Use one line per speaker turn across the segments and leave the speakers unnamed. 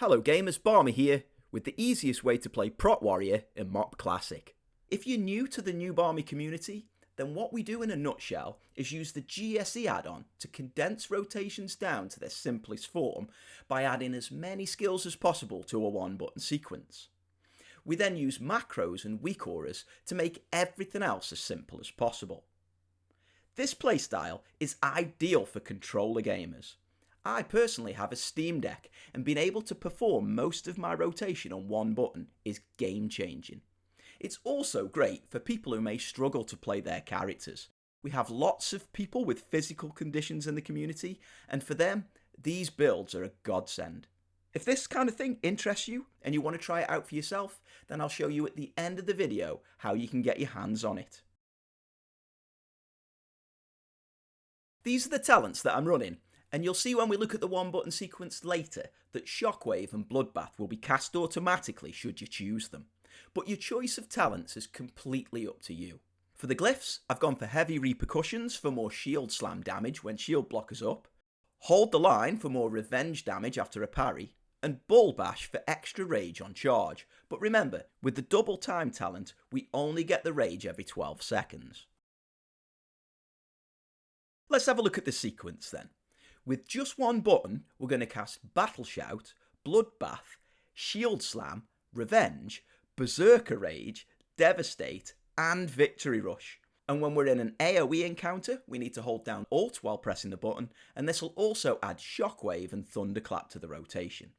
Hello gamers, Barmy here, with the easiest way to play Prot Warrior in MoP Classic. If you're new to the NieuBarmy community, then what we do in a nutshell is use the GSE add-on to condense rotations down to their simplest form by adding as many skills as possible to a one-button sequence. We then use macros and weak auras to make everything else as simple as possible. This playstyle is ideal for controller gamers. I personally have a Steam Deck, and being able to perform most of my rotation on one button is game changing. It's also great for people who may struggle to play their characters. We have lots of people with physical conditions in the community, and for them, these builds are a godsend. If this kind of thing interests you and you want to try it out for yourself, then I'll show you at the end of the video how you can get your hands on it. These are the talents that I'm running, and you'll see when we look at the one button sequence later that Shockwave and Bloodbath will be cast automatically should you choose them. But your choice of talents is completely up to you. For the glyphs, I've gone for Heavy Repercussions for more shield slam damage when shield blockers up, Hold the Line for more revenge damage after a parry, and Bull Bash for extra rage on charge. But remember, with the double time talent, we only get the rage every 12 seconds. Let's have a look at the sequence then. With just one button, we're going to cast Battle Shout, Bloodbath, Shield Slam, Revenge, Berserker Rage, Devastate, and Victory Rush. And when we're in an AoE encounter, we need to hold down Alt while pressing the button, and this will also add Shockwave and Thunderclap to the rotation.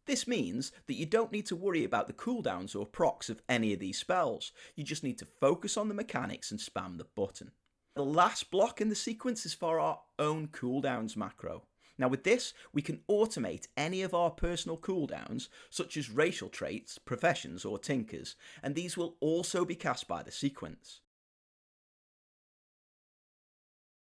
This means that you don't need to worry about the cooldowns or procs of any of these spells. You just need to focus on the mechanics and spam the button. The last block in the sequence is for our own cooldowns macro. Now with this, we can automate any of our personal cooldowns, such as racial traits, professions or tinkers, and these will also be cast by the sequence.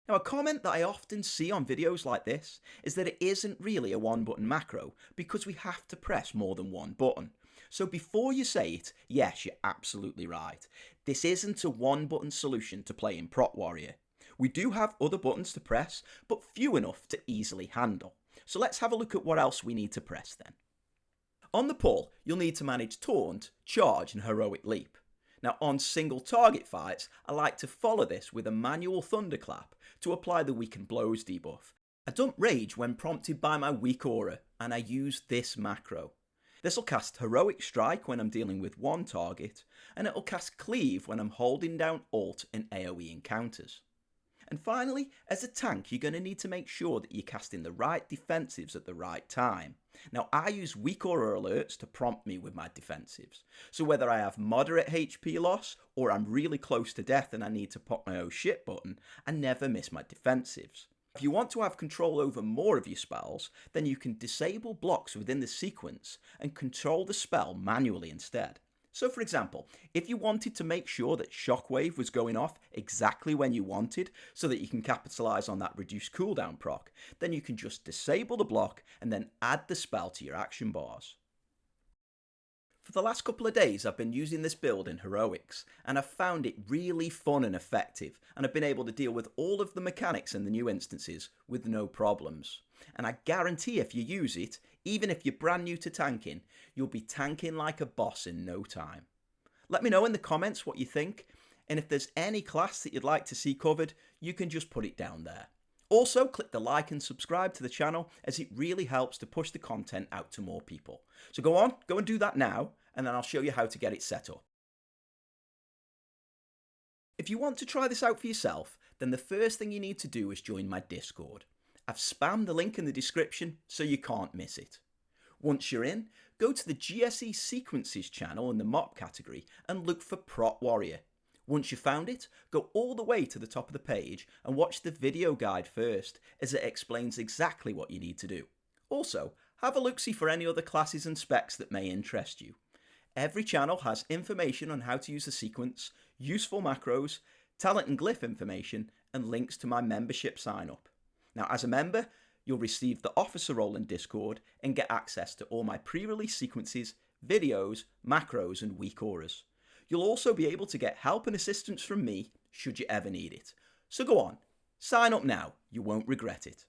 Now a comment that I often see on videos like this is that it isn't really a one button macro because we have to press more than one button. So before you say it, yes, you're absolutely right. This isn't a one button solution to play in Prot Warrior. We do have other buttons to press, but few enough to easily handle. So let's have a look at what else we need to press then. On the pull, you'll need to manage Taunt, Charge and Heroic Leap. Now on single target fights, I like to follow this with a manual Thunderclap to apply the Weaken Blows debuff. I dump Rage when prompted by my weak aura, and I use this macro. This will cast Heroic Strike when I'm dealing with one target, and it will cast Cleave when I'm holding down Alt in AoE encounters. And finally, as a tank, you're going to need to make sure that you're casting the right defensives at the right time. Now, I use weak aura alerts to prompt me with my defensives. So whether I have moderate HP loss, or I'm really close to death and I need to pop my oh shit button, I never miss my defensives. If you want to have control over more of your spells, then you can disable blocks within the sequence and control the spell manually instead. So for example, if you wanted to make sure that Shockwave was going off exactly when you wanted so that you can capitalise on that reduced cooldown proc, then you can just disable the block and then add the spell to your action bars. For the last couple of days I've been using this build in Heroics, and I've found it really fun and effective, and I've been able to deal with all of the mechanics in the new instances with no problems. And I guarantee if you use it, even if you're brand new to tanking, you'll be tanking like a boss in no time. Let me know in the comments what you think, and if there's any class that you'd like to see covered, you can just put it down there. Also, click the like and subscribe to the channel, as it really helps to push the content out to more people. So go and do that now, and then I'll show you how to get it set up. If you want to try this out for yourself, then the first thing you need to do is join my Discord. I've spammed the link in the description so you can't miss it. Once you're in, go to the GSE Sequences channel in the MoP category and look for Prot Warrior. Once you've found it, go all the way to the top of the page and watch the video guide first, as it explains exactly what you need to do. Also, have a look-see for any other classes and specs that may interest you. Every channel has information on how to use the sequence, useful macros, talent and glyph information, and links to my membership sign-up. Now as a member, you'll receive the officer role in Discord and get access to all my pre-release sequences, videos, macros and weak auras. You'll also be able to get help and assistance from me should you ever need it. So go on, sign up now, you won't regret it.